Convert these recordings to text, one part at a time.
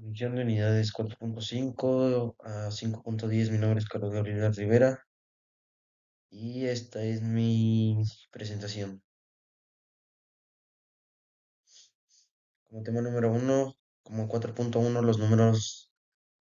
División de unidades 4.5 a 5.10. Mi nombre es Carlos Gabriel Rivera y esta es mi presentación. Como tema número uno, como 4.1, los números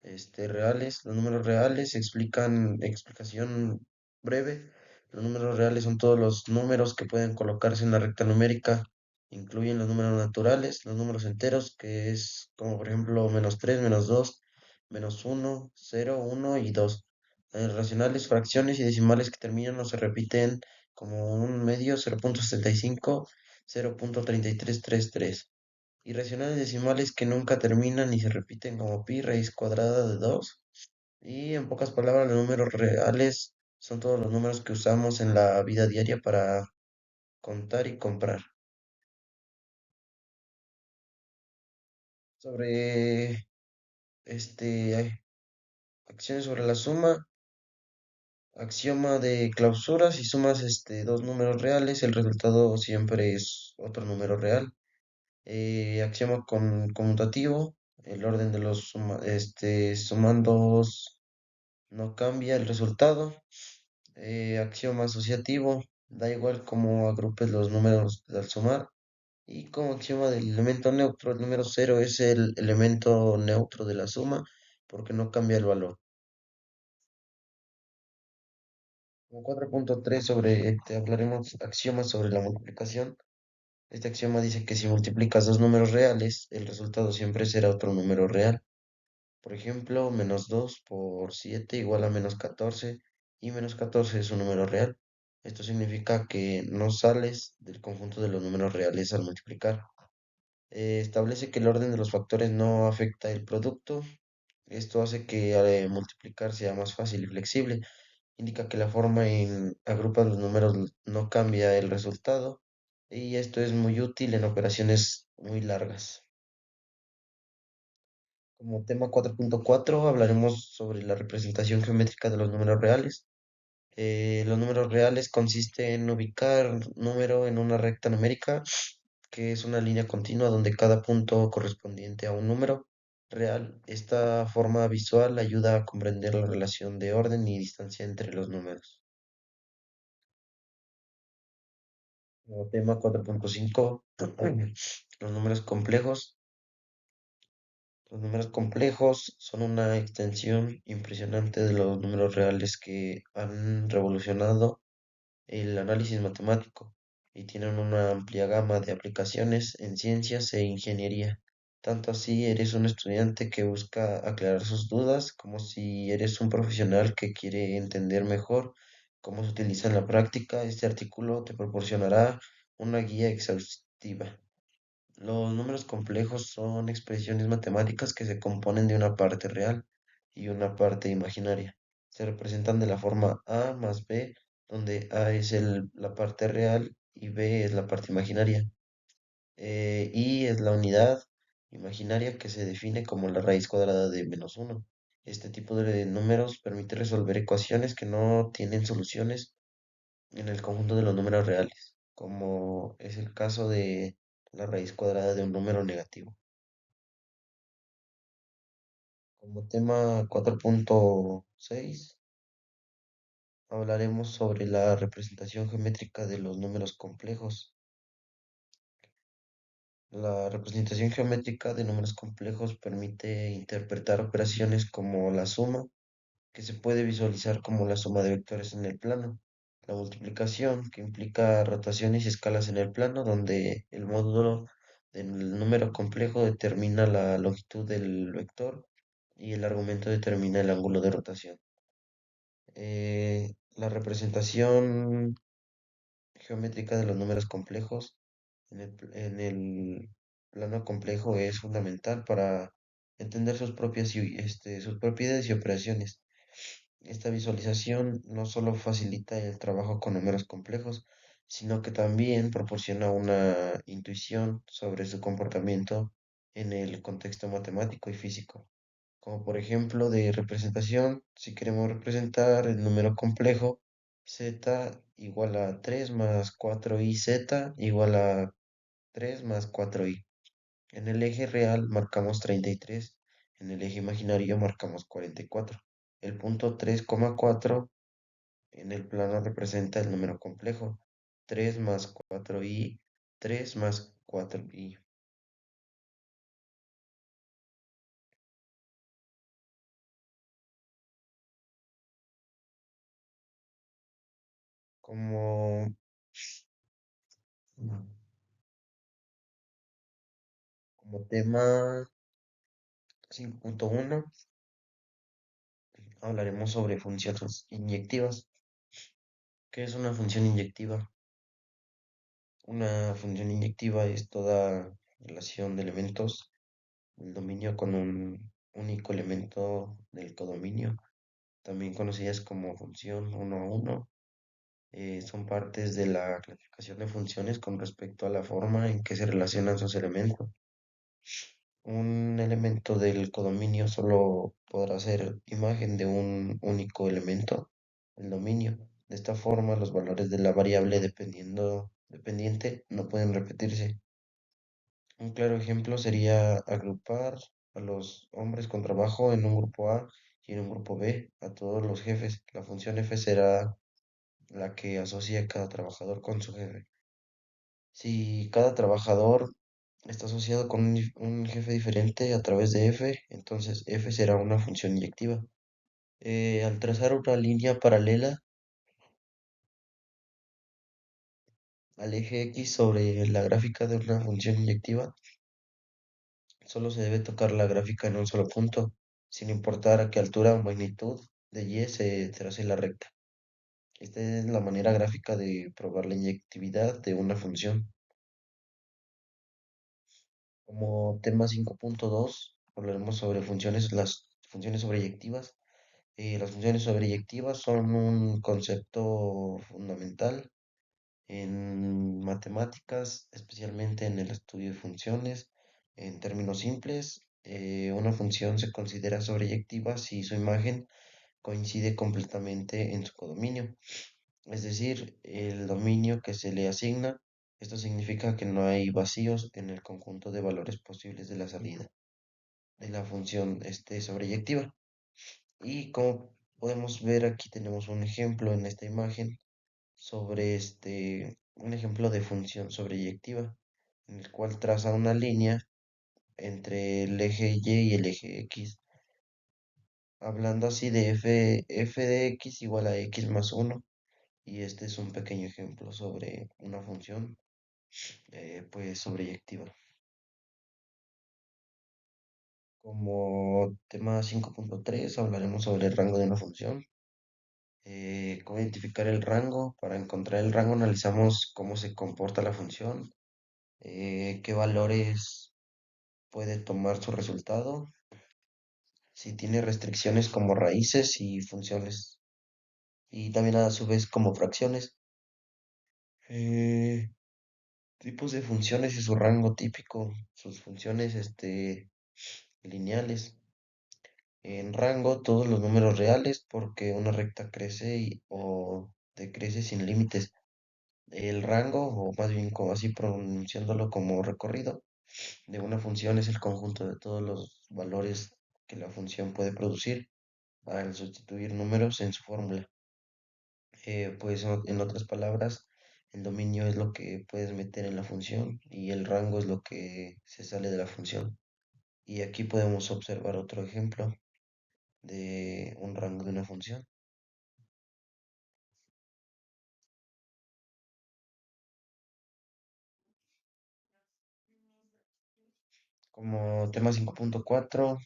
reales. Los números reales explican, explicación breve. Los números reales son todos los números que pueden colocarse en la recta numérica. Incluyen los números naturales, los números enteros, que es como por ejemplo -3, -2, -1, 0, 1 y 2. Racionales, fracciones y decimales que terminan o se repiten como un medio, 0.75, 0.3333. Irracionales decimales que nunca terminan y se repiten como pi raíz cuadrada de 2. Y en pocas palabras, los números reales son todos los números que usamos en la vida diaria para contar y comprar. Sobre acciones sobre la suma, axioma de clausura, si sumas dos números reales, el resultado siempre es otro número real. Axioma conmutativo, el orden de los sumandos no cambia el resultado. Axioma asociativo, da igual cómo agrupes los números al sumar. Y como axioma del elemento neutro, el número cero es el elemento neutro de la suma porque no cambia el valor. Como 4.3 sobre, hablaremos axiomas sobre la multiplicación. Este axioma dice que si multiplicas dos números reales, el resultado siempre será otro número real. Por ejemplo, -2 por 7 igual a -14 y -14 es un número real. Esto significa que no sales del conjunto de los números reales al multiplicar. Establece que el orden de los factores no afecta el producto. Esto hace que multiplicar sea más fácil y flexible. Indica que la forma en agrupa los números no cambia el resultado. Y esto es muy útil en operaciones muy largas. Como tema 4.4 hablaremos sobre la representación geométrica de los números reales. Los números reales consiste en ubicar número en una recta numérica, que es una línea continua donde cada punto correspondiente a un número real. Esta forma visual ayuda a comprender la relación de orden y distancia entre los números. Como tema 4.5, los números complejos. Los números complejos son una extensión impresionante de los números reales que han revolucionado el análisis matemático y tienen una amplia gama de aplicaciones en ciencias e ingeniería. Tanto así eres un estudiante que busca aclarar sus dudas, como si eres un profesional que quiere entender mejor cómo se utiliza en la práctica. Este artículo te proporcionará una guía exhaustiva. Los números complejos son expresiones matemáticas que se componen de una parte real y una parte imaginaria. Se representan de la forma A más B, donde A es la parte real y B es la parte imaginaria. Y es la unidad imaginaria que se define como la raíz cuadrada de -1. Este tipo de números permite resolver ecuaciones que no tienen soluciones en el conjunto de los números reales, como es el caso de la raíz cuadrada de un número negativo. Como tema 4.6 hablaremos sobre la representación geométrica de los números complejos. La representación geométrica de números complejos permite interpretar operaciones como la suma, que se puede visualizar como la suma de vectores en el plano, la multiplicación, que implica rotaciones y escalas en el plano, donde el módulo del número complejo determina la longitud del vector y el argumento determina el ángulo de rotación. La representación geométrica de los números complejos en el plano complejo es fundamental para entender sus sus propiedades y operaciones. Esta visualización no solo facilita el trabajo con números complejos, sino que también proporciona una intuición sobre su comportamiento en el contexto matemático y físico. Como por ejemplo de representación, si queremos representar el número complejo, z igual a 3 más 4iz igual a 3 más 4i. En el eje real marcamos 33 En el eje imaginario marcamos 44. El punto 3,4 en el plano representa el número complejo. 3 más 4i, 3 más 4i. Como, como tema 5.1 hablaremos sobre funciones inyectivas. ¿Qué es una función inyectiva? Una función inyectiva es toda relación de elementos del dominio con un único elemento del codominio, también conocidas como función uno a uno. Son partes de la clasificación de funciones con respecto a la forma en que se relacionan sus elementos. Un elemento del codominio solo podrá ser imagen de un único elemento del dominio. De esta forma, los valores de la variable dependiente no pueden repetirse. Un claro ejemplo sería agrupar a los hombres con trabajo en un grupo A y en un grupo B, a todos los jefes. La función F será la que asocia a cada trabajador con su jefe. Si cada trabajador está asociado con un jefe diferente a través de F, entonces F será una función inyectiva. Al trazar una línea paralela al eje X sobre la gráfica de una función inyectiva, solo se debe tocar la gráfica en un solo punto, sin importar a qué altura o magnitud de Y se trace la recta. Esta es la manera gráfica de probar la inyectividad de una función. Como tema 5.2 hablaremos sobre las funciones sobreyectivas. Las funciones sobreyectivas son un concepto fundamental en matemáticas, especialmente en el estudio de funciones. En términos simples, una función se considera sobreyectiva si su imagen coincide completamente en su codominio, es decir, el dominio que se le asigna. Esto significa que no hay vacíos en el conjunto de valores posibles de la salida de la función sobreyectiva. Y como podemos ver aquí tenemos un ejemplo en esta imagen sobre un ejemplo de función sobreyectiva, en el cual traza una línea entre el eje Y y el eje X, hablando así de f de X igual a X más uno. Y este es un pequeño ejemplo sobre una función pues sobreyectiva. Como tema 5.3 hablaremos sobre el rango de una función. Cómo identificar el rango. Para encontrar el rango analizamos cómo se comporta la función, qué valores puede tomar su resultado, si tiene restricciones como raíces y funciones, y también a su vez como fracciones. Eh, Tipos de funciones y su rango típico, sus funciones lineales. En rango, todos los números reales, porque una recta crece o decrece sin límites. El rango, o más bien como así pronunciándolo como recorrido, de una función es el conjunto de todos los valores que la función puede producir al sustituir números en su fórmula. Pues en otras palabras, el dominio es lo que puedes meter en la función y el rango es lo que se sale de la función. Y aquí podemos observar otro ejemplo de un rango de una función. Como tema 5.4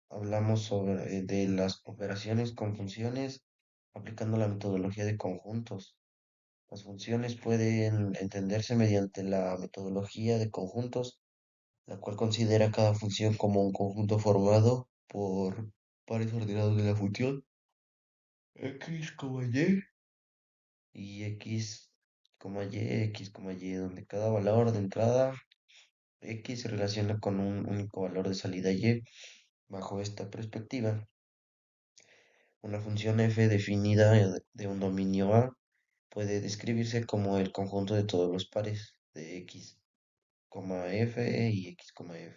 hablamos sobre de las operaciones con funciones aplicando la metodología de conjuntos. Las funciones pueden entenderse mediante la metodología de conjuntos, la cual considera cada función como un conjunto formado por pares ordenados de la función x, y x, donde cada valor de entrada x se relaciona con un único valor de salida y. Bajo esta perspectiva, una función f definida de un dominio A puede describirse como el conjunto de todos los pares de x, f y x, f.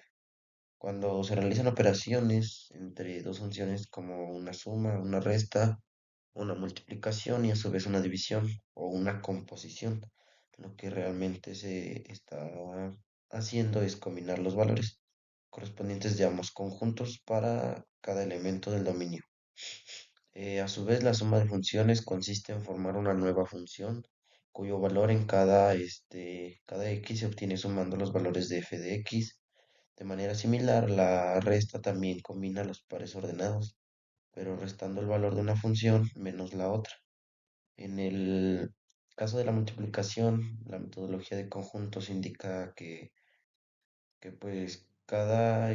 Cuando se realizan operaciones entre dos funciones como una suma, una resta, una multiplicación y a su vez una división o una composición, lo que realmente se está haciendo es combinar los valores correspondientes de ambos conjuntos para cada elemento del dominio. A su vez, la suma de funciones consiste en formar una nueva función cuyo valor en cada x se obtiene sumando los valores de f de x. De manera similar, la resta también combina los pares ordenados, pero restando el valor de una función menos la otra. En el caso de la multiplicación, la metodología de conjuntos indica que pues cada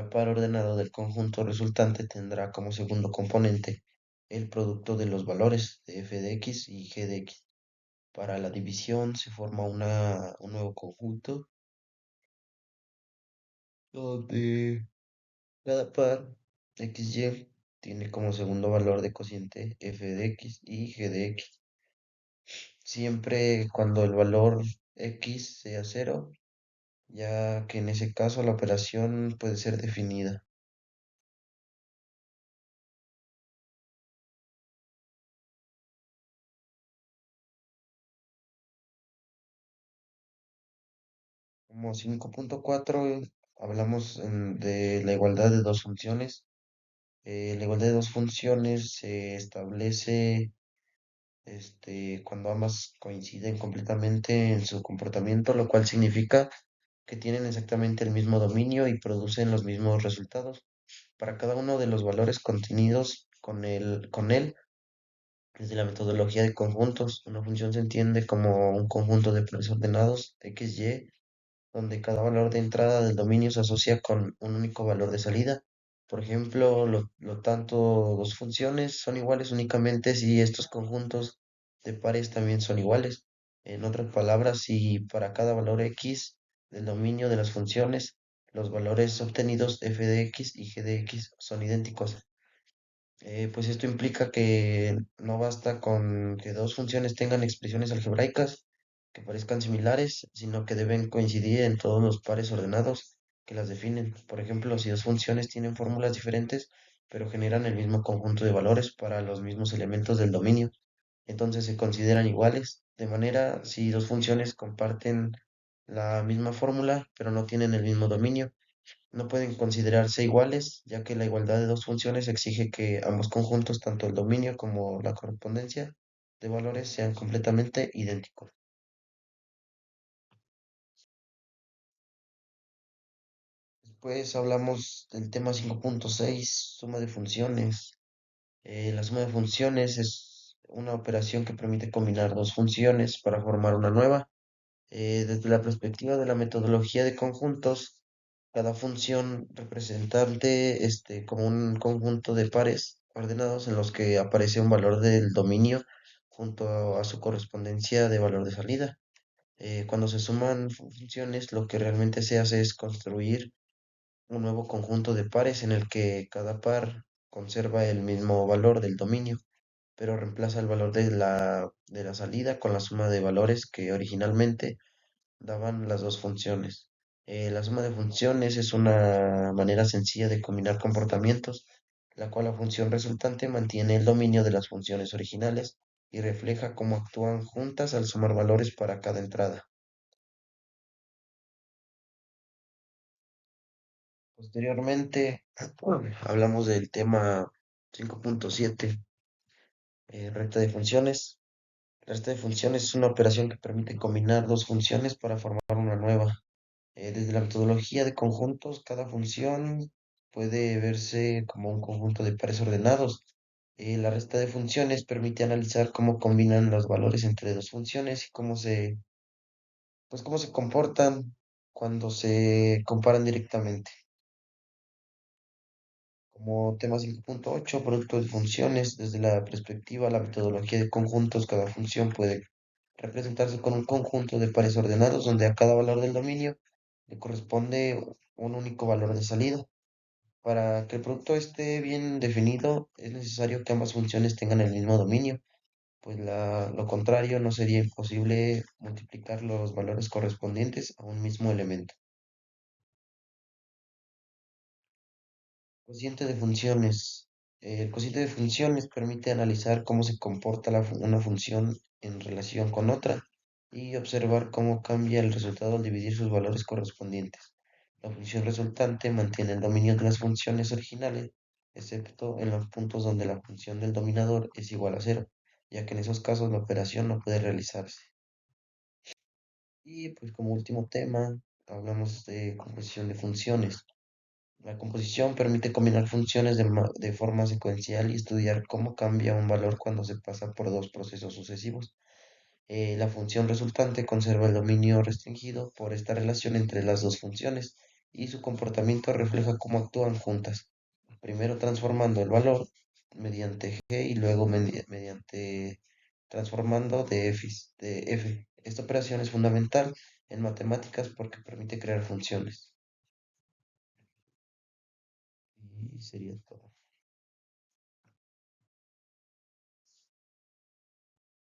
par ordenado del conjunto resultante tendrá como segundo componente el producto de los valores de f de x y g de x. Para la división se forma un nuevo conjunto donde cada par xy tiene como segundo valor de cociente f de x y g de x, siempre cuando el valor x sea cero, ya que en ese caso la operación puede ser definida como 5.4. Hablamos de la igualdad de dos funciones. La igualdad de dos funciones se establece cuando ambas coinciden completamente en su comportamiento, lo cual significa que tienen exactamente el mismo dominio y producen los mismos resultados. Para cada uno de los valores contenidos con él, desde la metodología de conjuntos, una función se entiende como un conjunto de pares ordenados x, y, donde cada valor de entrada del dominio se asocia con un único valor de salida. Por ejemplo, lo tanto dos funciones son iguales únicamente si estos conjuntos de pares también son iguales. En otras palabras, si para cada valor x del dominio de las funciones, los valores obtenidos f de x y g de x son idénticos. Pues esto implica que no basta con que dos funciones tengan expresiones algebraicas que parezcan similares, sino que deben coincidir en todos los pares ordenados que las definen. Por ejemplo, si dos funciones tienen fórmulas diferentes, pero generan el mismo conjunto de valores para los mismos elementos del dominio, entonces se consideran iguales. De manera, si dos funciones comparten la misma fórmula, pero no tienen el mismo dominio, no pueden considerarse iguales, ya que la igualdad de dos funciones exige que ambos conjuntos, tanto el dominio como la correspondencia de valores, sean completamente idénticos. Después hablamos del tema 5.6, suma de funciones. La suma de funciones es una operación que permite combinar dos funciones para formar una nueva. Desde la perspectiva de la metodología de conjuntos, cada función representante como un conjunto de pares ordenados en los que aparece un valor del dominio junto a su correspondencia de valor de salida. Cuando se suman funciones, lo que realmente se hace es construir un nuevo conjunto de pares en el que cada par conserva el mismo valor del dominio, pero reemplaza el valor de la salida con la suma de valores que originalmente daban las dos funciones. La suma de funciones es una manera sencilla de combinar comportamientos, la cual la función resultante mantiene el dominio de las funciones originales y refleja cómo actúan juntas al sumar valores para cada entrada. Posteriormente, hablamos del tema 5.7, recta de funciones. La recta de funciones es una operación que permite combinar dos funciones para formar una nueva. Desde la metodología de conjuntos, cada función puede verse como un conjunto de pares ordenados. La resta de funciones permite analizar cómo combinan los valores entre dos funciones y cómo se comportan cuando se comparan directamente. Como tema 5.8, producto de funciones, desde la perspectiva, la metodología de conjuntos, cada función puede representarse con un conjunto de pares ordenados donde a cada valor del dominio le corresponde un único valor de salida. Para que el producto esté bien definido, es necesario que ambas funciones tengan el mismo dominio. pues lo contrario no sería imposible multiplicar los valores correspondientes a un mismo elemento. Cociente de funciones. El cociente de funciones permite analizar cómo se comporta una función en relación con otra y observar cómo cambia el resultado al dividir sus valores correspondientes. La función resultante mantiene el dominio de las funciones originales, excepto en los puntos donde la función del dominador es igual a cero, ya que en esos casos la operación no puede realizarse. Y pues como último tema, hablamos de composición de funciones. La composición permite combinar funciones de forma secuencial y estudiar cómo cambia un valor cuando se pasa por dos procesos sucesivos. La función resultante conserva el dominio restringido por esta relación entre las dos funciones y su comportamiento refleja cómo actúan juntas, primero transformando el valor mediante g y luego mediante transformando de f. Esta operación es fundamental en matemáticas porque permite crear funciones. Y sería todo.